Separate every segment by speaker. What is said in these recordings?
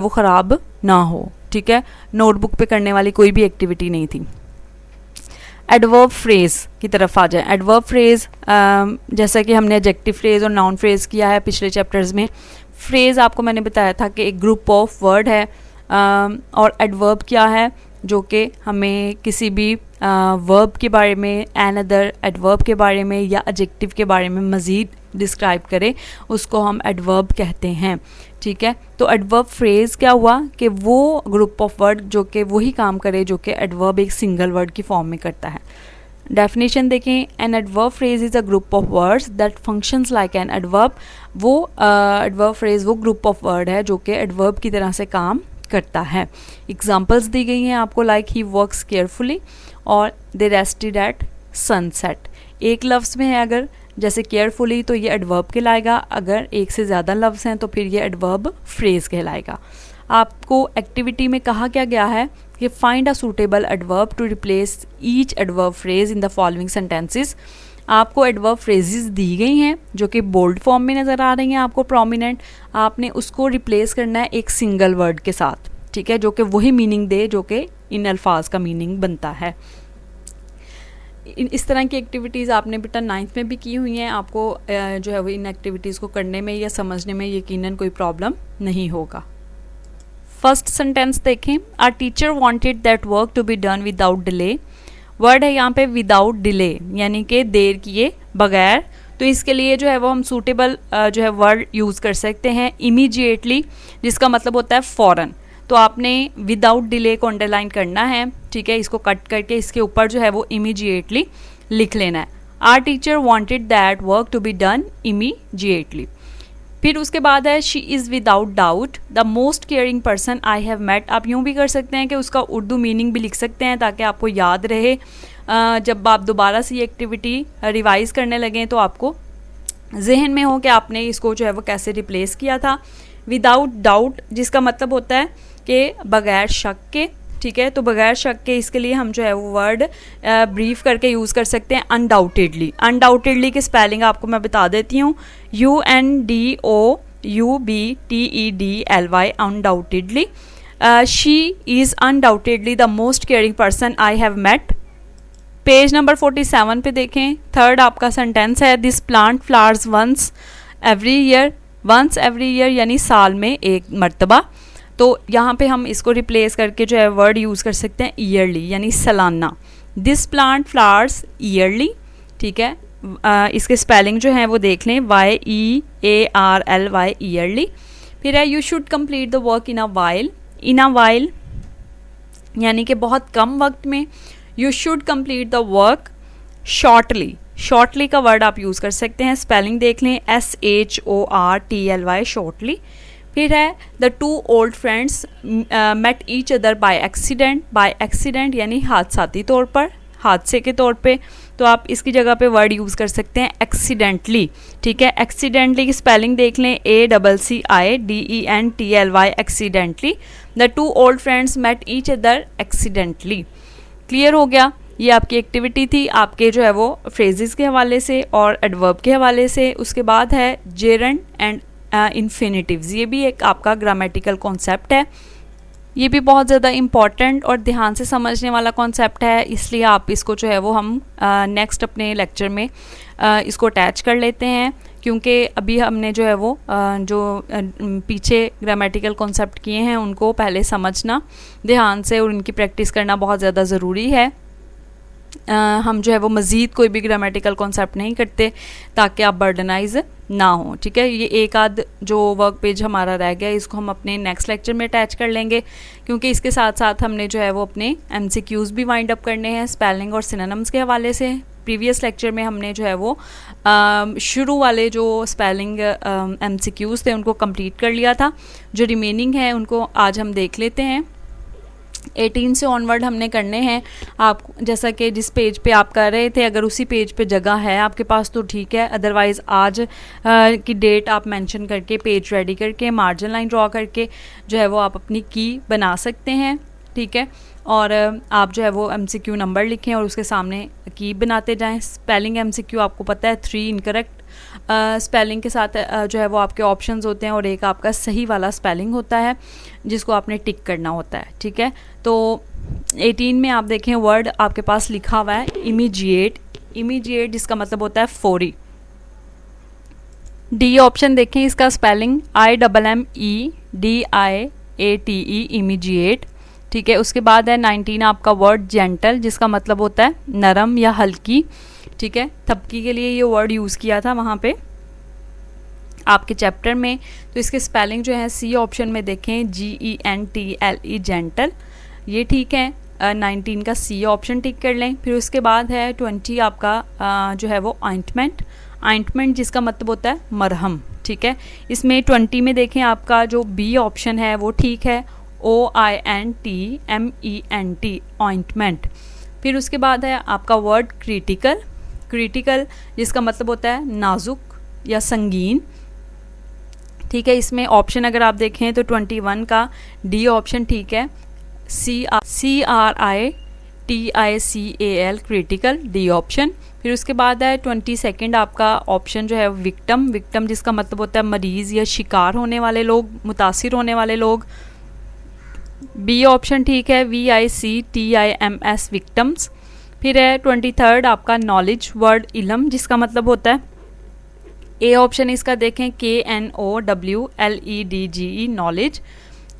Speaker 1: वो ख़राब ना हो, ठीक है। नोटबुक पे करने वाली कोई भी एक्टिविटी नहीं थी। एडवर्ब फ्रेज़ की तरफ आ जाए। एडवर्ब फ्रेज़ जैसा कि हमने एडजेक्टिव फ्रेज़ और नाउन फ्रेज़ किया है पिछले चैप्टर्स में। फ्रेज़ आपको मैंने बताया था कि एक ग्रुप ऑफ वर्ड है, और एडवर्ब क्या है, जो कि हमें किसी भी वर्ब के बारे में, अनदर एडवर्ब के बारे में या एडजेक्टिव के बारे में मज़ीद डिस्क्राइब करे, उसको हम एडवर्ब कहते हैं, ठीक है। तो एडवर्ब फ्रेज़ क्या हुआ कि वो ग्रुप ऑफ वर्ड जो कि वही काम करे जो कि एडवर्ब एक सिंगल वर्ड की फॉर्म में करता है। डेफिनेशन देखें, an adverb phrase is a group of words that functions like an adverb. वो एडवर्ब फ्रेज वो ग्रुप ऑफ वर्ड है जो कि एडवर्ब की तरह से काम करता है। एग्जाम्पल्स दी गई हैं आपको, लाइक ही वर्क्स केयरफुली और दे रेस्टेड एट सनसेट। एक लफ्ज़ में है अगर जैसे केयरफुली तो ये एडवर्ब कहलाएगा, अगर एक से ज़्यादा लफ्ज़ हैं तो फिर ये एडवर्ब फ्रेज़ कहलाएगा। आपको एक्टिविटी में कहा क्या गया है कि find a suitable adverb to replace each adverb phrase in the following sentences. आपको एडवर्ब फ्रेजेस दी गई हैं जो कि बोल्ड फॉर्म में नज़र आ रही हैं आपको प्रोमिनेंट। आपने उसको रिप्लेस करना है एक सिंगल वर्ड के साथ, ठीक है, जो कि वही मीनिंग दे जो कि इन अल्फाज का मीनिंग बनता है। इस तरह की एक्टिविटीज़ आपने बेटा 9th में भी की हुई हैं। आपको जो है वो इन एक्टिविटीज़ को करने में या समझने में यकीनन कोई प्रॉब्लम नहीं होगा। फर्स्ट सेंटेंस देखें, our teacher wanted that work to be done without delay. Word है यहाँ पे विदाउट डिले, यानी कि देर किए बगैर। तो इसके लिए जो है वो हम सूटेबल जो है वर्ड यूज़ कर सकते हैं इमीडिएटली, जिसका मतलब होता है फ़ौरन। तो आपने विदाउट डिले को अंडरलाइन करना है, ठीक है। इसको कट करके इसके ऊपर जो है वो इमीडिएटली लिख लेना है। Our teacher wanted that work to be done immediately. फिर उसके बाद है she is without doubt the most caring person I have met. आप यूँ भी कर सकते हैं कि उसका उर्दू मीनिंग भी लिख सकते हैं ताकि आपको याद रहे। जब आप दोबारा से ये एक्टिविटी रिवाइज़ करने लगें तो आपको जहन में हो कि आपने इसको जो है वो कैसे रिप्लेस किया था। विदाउट डाउट जिसका मतलब होता है कि बग़ैर शक के, ठीक है। तो बगैर शक के इसके लिए हम जो है वो वर्ड ब्रीफ करके यूज़ कर सकते हैं अनडाउटेडली। अनडाउटेडली की स्पेलिंग आपको मैं बता देती हूँ, UNDOUBTEDLY, undoubtedly. She is undoubtedly the most caring person I have met. Page number 47 पे देखें, थर्ड आपका सेंटेंस है, this plant flowers once every year. Once every year यानी साल में एक मरतबा। तो यहाँ पे हम इसको रिप्लेस करके जो है वर्ड यूज़ कर सकते हैं ईयरली, यानी सालाना। दिस प्लांट फ्लावर्स ईयरली, ठीक है। इसके स्पेलिंग जो है वो देख लें, YEARLY, ईयरली। फिर है you should complete the work in a while. In a while यानी कि बहुत कम वक्त में। You should complete the work shortly. Shortly का वर्ड आप यूज़ कर सकते हैं, स्पेलिंग देख लें, SHORTLY, शॉर्टली। फिर है the two old friends met each other by accident. By accident यानी हादसाती तौर पर, हादसे के तौर पे। तो आप इसकी जगह पे वर्ड यूज़ कर सकते हैं एक्सीडेंटली, ठीक है। एक्सीडेंटली की स्पेलिंग देख लें, ACCIDENTLY, accidentally. The two old friends met each other accidentally. Clear हो गया? ये आपकी एक्टिविटी थी आपके जो है वो फ्रेजेस के हवाले से और एडवर्ब के हवाले से। उसके बाद है जेरंड एंड इन्फिनिटिव्स। ये भी एक आपका ग्रामेटिकल कॉन्सेप्ट है। ये भी बहुत ज़्यादा इम्पॉर्टेंट और ध्यान से समझने वाला कॉन्सेप्ट है, इसलिए आप इसको जो है वो हम नेक्स्ट अपने लेक्चर में इसको अटैच कर लेते हैं, क्योंकि अभी हमने जो है वो जो पीछे ग्रामेटिकल कॉन्सेप्ट किए हैं उनको पहले समझना ध्यान से और उनकी प्रैक्टिस करना बहुत ज़्यादा ज़रूरी है। हम जो है वो मज़ीद कोई भी ग्रामेटिकल कॉन्सेप्ट नहीं करते ताकि आप बर्डनाइज ना हो, ठीक है। ये एक आध जो वर्क पेज हमारा रह गया इसको हम अपने नेक्स्ट लेक्चर में अटैच कर लेंगे, क्योंकि इसके साथ साथ हमने जो है वो अपने MCQs भी वाइंड अप करने हैं स्पेलिंग और सिनोनिम्स के हवाले से। प्रीवियस लेक्चर में हमने जो है वो शुरू वाले जो स्पेलिंग MCQs थे उनको कंप्लीट कर लिया था। जो रिमेनिंग है उनको आज हम देख लेते हैं। 18 से ऑनवर्ड हमने करने हैं। आप जैसा कि जिस पेज पे आप कर रहे थे, अगर उसी पेज पे जगह है आपके पास तो ठीक है, अदरवाइज़ आज की डेट आप मेंशन करके पेज रेडी करके मार्जिन लाइन ड्रॉ करके जो है वो आप अपनी की बना सकते हैं। ठीक है। और आप जो है वो MCQ नंबर लिखें और उसके सामने की बनाते जाएं। स्पेलिंग MCQ आपको पता है 3 इनकरेक्ट स्पेलिंग के साथ जो है वो आपके ऑप्शंस होते हैं और एक आपका सही वाला स्पेलिंग होता है जिसको आपने टिक करना होता है, ठीक है। तो 18 में आप देखें वर्ड आपके पास लिखा हुआ है इमीजिएट, इमीजिएट जिसका मतलब होता है फौरी। डी ऑप्शन देखें, इसका स्पेलिंग IMMEDIATE इमीजिएट, ठीक है। उसके बाद है 19 आपका वर्ड जेंटल जिसका मतलब होता है नरम या हल्की, ठीक है। थपकी के लिए ये वर्ड यूज़ किया था वहाँ पे आपके चैप्टर में। तो इसके स्पेलिंग जो है सी ऑप्शन में देखें GENTLE जेंटल, ये ठीक है। 19 का सी ऑप्शन टिक कर लें। फिर उसके बाद है 20 आपका जो है वो ऑइंटमेंट, ऑइंटमेंट जिसका मतलब होता है मरहम, ठीक है। इसमें 20 में देखें आपका जो बी ऑप्शन है वो ठीक है, OINTMENT ऑइंटमेंट। फिर उसके बाद है आपका वर्ड क्रिटिकल, क्रिटिकल जिसका मतलब होता है नाजुक या संगीन, ठीक है। इसमें ऑप्शन अगर आप देखें तो 21 का डी ऑप्शन ठीक है, CRITICAL क्रिटिकल, डी ऑप्शन। फिर उसके बाद है 22 आपका ऑप्शन जो है विक्टम, विक्टम जिसका मतलब होता है मरीज़ या शिकार होने वाले लोग, मुतासिर होने वाले लोग, बी ऑप्शन ठीक है, VICTIMS विक्टम्स। फिर है 23 आपका नॉलेज वर्ड इलम जिसका मतलब होता है, ए ऑप्शन इसका देखें KNOWLEDGE नॉलेज,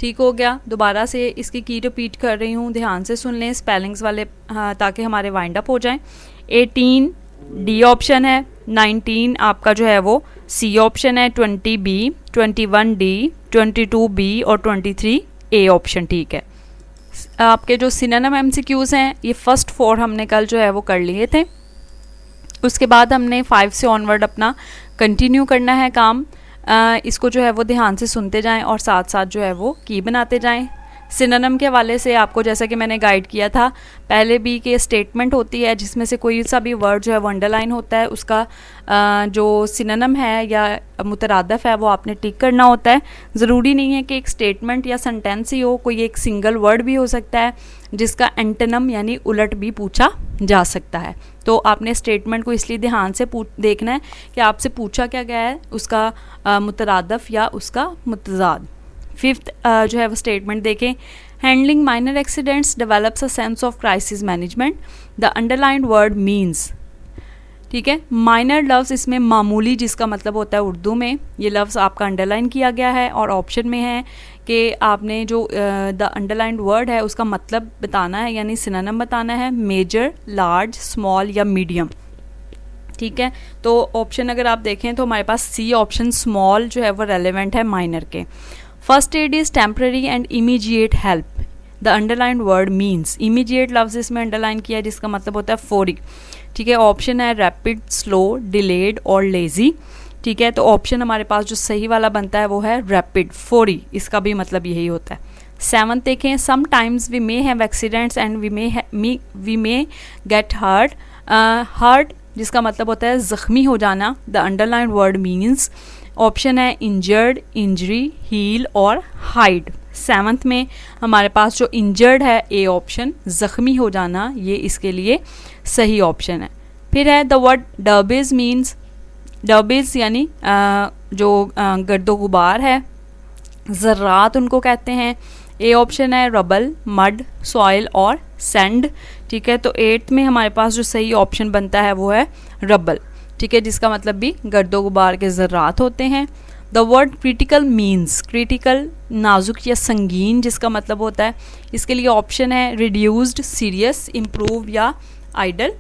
Speaker 1: ठीक हो गया। दोबारा से इसकी की रिपीट कर रही हूँ, ध्यान से सुन लें स्पेलिंग्स वाले ताकि हमारे वाइंड अप हो जाएं। 18 डी ऑप्शन है, 19 आपका जो है वो सी ऑप्शन है, 20 बी, 21 डी, 22 बी और 23 ए ऑप्शन ठीक है। आपके जो सिनोनिम MCQs हैं ये फर्स्ट 4 हमने कल जो है वो कर लिए थे। उसके बाद हमने 5 से ऑनवर्ड अपना कंटिन्यू करना है काम। इसको जो है वो ध्यान से सुनते जाएं और साथ साथ जो है वो की बनाते जाएं। सिनोनिम के हवाले से आपको जैसा कि मैंने गाइड किया था पहले भी कि स्टेटमेंट होती है जिसमें से कोई सा भी वर्ड जो है वो अंडरलाइन होता है, उसका जो सिनोनिम है या मुतरादफ है वो आपने टिक करना होता है। ज़रूरी नहीं है कि एक स्टेटमेंट या सेंटेंस ही हो, कोई एक सिंगल वर्ड भी हो सकता है जिसका एंटोनिम यानी उलट भी पूछा जा सकता है। तो आपने स्टेटमेंट को इसलिए ध्यान से देखना है कि आपसे पूछा क्या गया है, उसका मुतरादफ या उसका मुतजाद। 5th जो है वो स्टेटमेंट देखें, handling minor accidents develops a sense of crisis management, the underlined word means, ठीक है। माइनर लफ्ज़ इसमें मामूली जिसका मतलब होता है उर्दू में, ये लफ्ज़ आपका अंडरलाइन किया गया है और ऑप्शन में है कि आपने जो द अंडरलाइंड वर्ड है उसका मतलब बताना है यानी सिनोनिम बताना है, मेजर, लार्ज, स्मॉल या मीडियम, ठीक है। तो ऑप्शन अगर आप देखें तो हमारे पास सी ऑप्शन स्मॉल जो है वो रेलेवेंट है माइनर के। First aid is temporary and immediate help, the underlined word means, immediate लफ्ज़ इसमें अंडरलाइन किया है जिसका मतलब होता है फौरी, ठीक है। ऑप्शन है रैपिड, स्लो, डिलेड और लेज़ी, ठीक है। तो ऑप्शन हमारे पास जो सही वाला बनता है वो है रैपिड, फौरी, इसका भी मतलब यही होता है। 7th देखें, sometimes we may have accidents and we may get hurt, hurt जिसका मतलब होता है ज़ख्मी हो जाना, the underlined word means, option है इंजर्ड, इंजरी, हील और हाइड। 7th में हमारे पास जो इंजर्ड है ए ऑप्शन, ज़ख्मी हो जाना, ये इसके लिए सही ऑप्शन है। फिर है द वर्ड डर्बेज मीन्स, डर्बेज यानी जो गर्दो गुबार है, ज़र्रात उनको कहते हैं। ए ऑप्शन है रबल, मड, सॉइल और सैंड, ठीक है। तो 8th में हमारे पास जो सही ऑप्शन बनता है वो है रबल, ठीक है, जिसका मतलब भी गर्दो गुबार के ज़र्रात होते हैं। The word critical means, critical नाजुक या संगीन जिसका मतलब होता है, इसके लिए ऑप्शन है रिड्यूस्ड, सीरियस, इम्प्रूव या आइडल,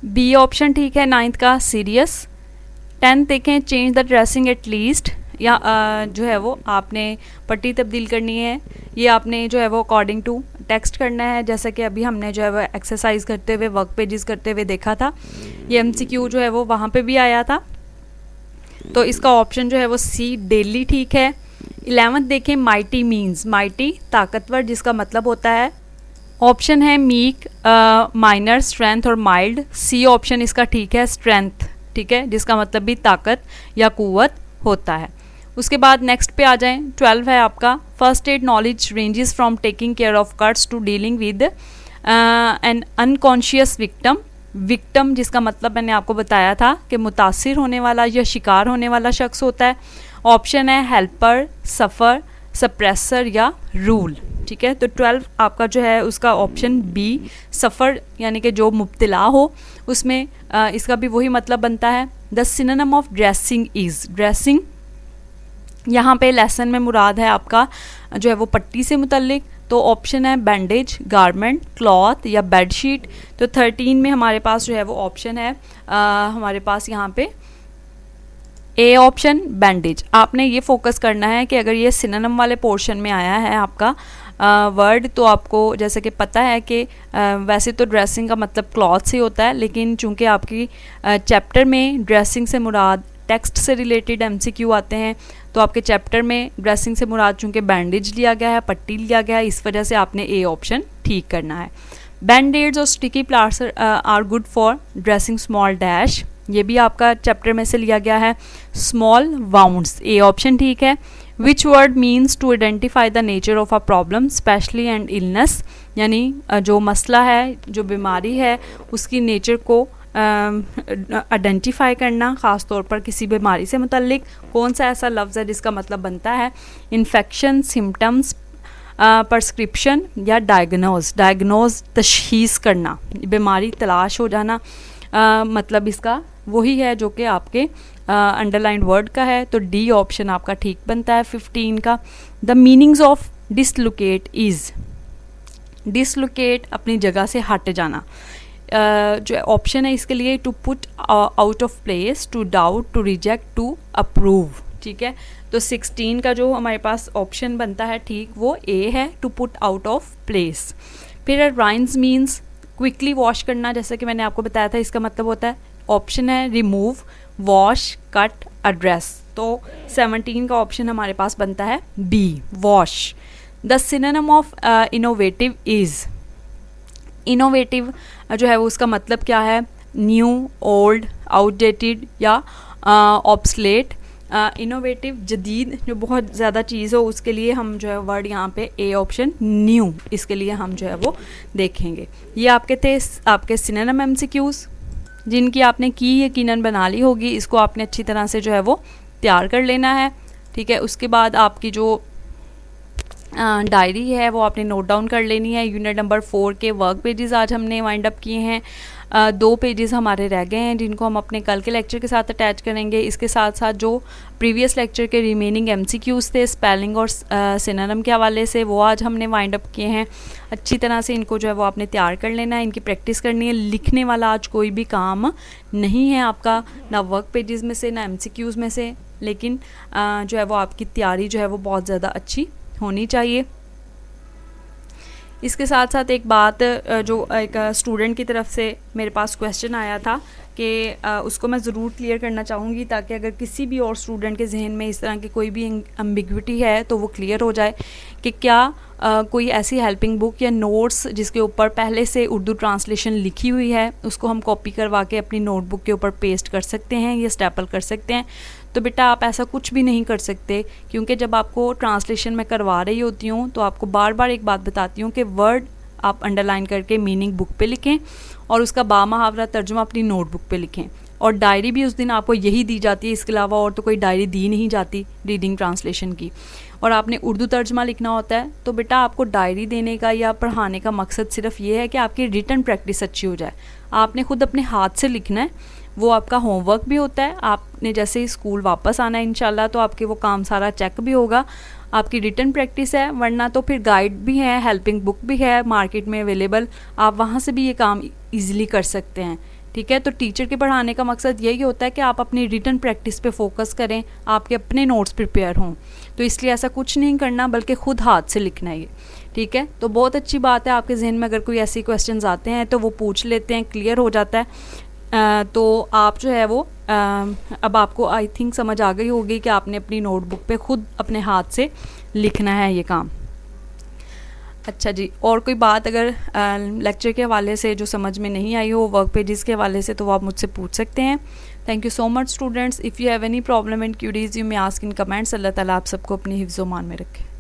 Speaker 1: बी ऑप्शन ठीक है 9th का सीरियस। 10th देखें, change the dressing at least, या जो है वो आपने पट्टी तब्दील करनी है, ये आपने जो है वो अकॉर्डिंग टू टेक्स्ट करना है, जैसा कि अभी हमने जो है वो एक्सरसाइज करते हुए वर्क पेजेस करते हुए देखा था। ये MCQ जो है वो वहाँ पे भी आया था। तो इसका ऑप्शन जो है वो सी डेली ठीक है। 11th देखें, माइटी मीन्स, माइटी ताकतवर जिसका मतलब होता है, ऑप्शन है मीक, माइनर, स्ट्रेंथ और माइल्ड, सी ऑप्शन इसका ठीक है स्ट्रेंथ, ठीक है, जिसका मतलब भी ताकत या कुव्वत होता है। उसके बाद नेक्स्ट पे आ जाएं, 12 है आपका first aid knowledge ranges from taking care of cuts to dealing with an unconscious victim. Victim जिसका मतलब मैंने आपको बताया था कि मुतासिर होने वाला या शिकार होने वाला शख्स होता है। ऑप्शन है हेल्पर, सफ़र, सप्रेसर या रूल। ठीक है, तो 12 आपका जो है उसका ऑप्शन बी सफ़र यानी कि जो मुब्तला हो, उसमें इसका भी वही मतलब बनता है। The synonym of dressing is, dressing यहाँ पे लेसन में मुराद है आपका जो है वो पट्टी से मुतल्लिक, तो ऑप्शन है बैंडेज, गारमेंट, क्लॉथ या बेडशीट। तो 13 में हमारे पास जो है वो ऑप्शन है हमारे पास यहाँ पे ए ऑप्शन बैंडेज। आपने ये फोकस करना है कि अगर ये सिनोनिम वाले पोर्शन में आया है आपका वर्ड, तो आपको जैसे कि पता है कि वैसे तो ड्रेसिंग का मतलब क्लॉथ से होता है, लेकिन चूंकि आपकी चैप्टर में ड्रेसिंग से मुराद टेक्स्ट से रिलेटेड एमसीक्यू आते हैं, तो आपके चैप्टर में ड्रेसिंग से मुराद चूंकि बैंडेज लिया गया है, पट्टी लिया गया है, इस वजह से आपने ए ऑप्शन ठीक करना है। बैंडेड्स और sticky plaster are good for dressing small dash, ये भी आपका चैप्टर में से लिया गया है। स्मॉल वाउंड्स, ए ऑप्शन ठीक है। Which word means to identify the nature of a problem specially and illness, यानी जो मसला है, जो बीमारी है, उसकी नेचर को आइडेंटिफाई करना, ख़ास तौर पर किसी बीमारी से मुतल्लिक कौन सा ऐसा लफ्ज़ है जिसका मतलब बनता है इन्फेक्शन, सिम्टम्स, प्रिस्क्रिप्शन या डायग्नोज। डायग्नोज तशखीस करना, बीमारी तलाश हो जाना, मतलब इसका वही है जो कि आपके अंडरलाइन वर्ड का है, तो डी ऑप्शन आपका ठीक बनता है 15 का। The meanings of dislocate is, dislocate अपनी जगह से हट जाना, जो ऑप्शन है इसके लिए to put out of place, to doubt, to reject, to approve. ठीक है, तो 16 का जो हमारे पास ऑप्शन बनता है ठीक वो ए है, to put out of place. फिर राइंस मीन्स क्विकली वॉश करना, जैसे कि मैंने आपको बताया था इसका मतलब होता है, ऑप्शन है रिमूव, वॉश, कट, एड्रेस। तो 17 का ऑप्शन हमारे पास बनता है B wash. The synonym of innovative is, innovative जो है वो उसका मतलब क्या है, न्यू, ओल्ड, आउटडेटेड या ऑब्सलेट। इनोवेटिव जदीद, जो बहुत ज़्यादा चीज़ हो उसके लिए हम जो है वर्ड यहाँ पे ए ऑप्शन न्यू, इसके लिए हम जो है वो देखेंगे। ये आपके थे आपके सिनोनिम एमसीक्यूज़ जिनकी आपने की यकीनन बना ली होगी, इसको आपने अच्छी तरह से जो है वो तैयार कर लेना है। ठीक है, उसके बाद आपकी जो डायरी है वो आपने नोट डाउन कर लेनी है। यूनिट नंबर 4 के वर्क पेजेस आज हमने वाइंड अप किए हैं, 2 पेजेस हमारे रह गए हैं जिनको हम अपने कल के लेक्चर के साथ अटैच करेंगे। इसके साथ साथ जो प्रीवियस लेक्चर के रिमेनिंग एमसीक्यूज़ थे स्पेलिंग और सिनोनिम के हवाले से, वो आज हमने वाइंड अप किए हैं। अच्छी तरह से इनको जो है वो आपने तैयार कर लेना है, इनकी प्रैक्टिस करनी है। लिखने वाला आज कोई भी काम नहीं है आपका, ना वर्क पेजेस में से ना एमसीक्यूज़ में से, लेकिन जो है वो आपकी तैयारी जो है वो बहुत ज़्यादा अच्छी होनी चाहिए। इसके साथ साथ एक बात, जो एक स्टूडेंट की तरफ से मेरे पास क्वेश्चन आया था कि उसको मैं ज़रूर क्लियर करना चाहूँगी, ताकि अगर किसी भी और स्टूडेंट के जहन में इस तरह की कोई भी एम्बिग्विटी है तो वो क्लियर हो जाए कि क्या कोई ऐसी हेल्पिंग बुक या नोट्स जिसके ऊपर पहले से उर्दू ट्रांसलेशन लिखी हुई है उसको हम कॉपी करवा के अपनी नोटबुक के ऊपर पेस्ट कर सकते हैं या स्टेपल कर सकते हैं। तो बेटा आप ऐसा कुछ भी नहीं कर सकते, क्योंकि जब आपको ट्रांसलेशन में करवा रही होती हूँ तो आपको बार बार एक बात बताती हूँ कि वर्ड आप अंडरलाइन करके मीनिंग बुक पे लिखें और उसका बामुहावरा तर्जुमा अपनी नोटबुक पे लिखें। और डायरी भी उस दिन आपको यही दी जाती है, इसके अलावा और तो कोई डायरी दी नहीं जाती रीडिंग ट्रांसलेशन की। और आपने उर्दू तर्जुमा लिखना होता है, तो बेटा आपको डायरी देने का या पढ़ाने का मकसद सिर्फ ये है कि आपकी रिटन प्रैक्टिस अच्छी हो जाए। आपने खुद अपने हाथ से लिखना है, वो आपका होमवर्क भी होता है। आपने जैसे ही स्कूल वापस आना है इंशाल्लाह, तो आपके वो काम सारा चेक भी होगा, आपकी रिटन प्रैक्टिस है। वरना तो फिर गाइड भी है, हेल्पिंग बुक भी है मार्केट में अवेलेबल, आप वहाँ से भी ये काम ईजिली कर सकते हैं। ठीक है, तो टीचर के पढ़ाने का मकसद यही होता है कि आप अपनी रिटन प्रैक्टिस पे फोकस करें, आपके अपने नोट्स प्रिपेयर हों। तो इसलिए ऐसा कुछ नहीं करना, बल्कि ख़ुद हाथ से लिखना है ये। ठीक है, तो बहुत अच्छी बात है, आपके जहन में अगर कोई ऐसी क्वेश्चंस आते हैं तो वो पूछ लेते हैं, क्लियर हो जाता है। तो आप जो है वो अब आपको आई थिंक समझ आ गई होगी कि आपने अपनी नोटबुक पे ख़ुद अपने हाथ से लिखना है ये काम। अच्छा जी, और कोई बात अगर लेक्चर के हवाले से जो समझ में नहीं आई हो वर्क पेजेस के हवाले से, तो वो आप मुझसे पूछ सकते हैं। Thank you so much students. If you have any problem and queries you may ask in comments. Allah Taala आप सबको अपनी हिफ्ज़-ओ-मान में रखे।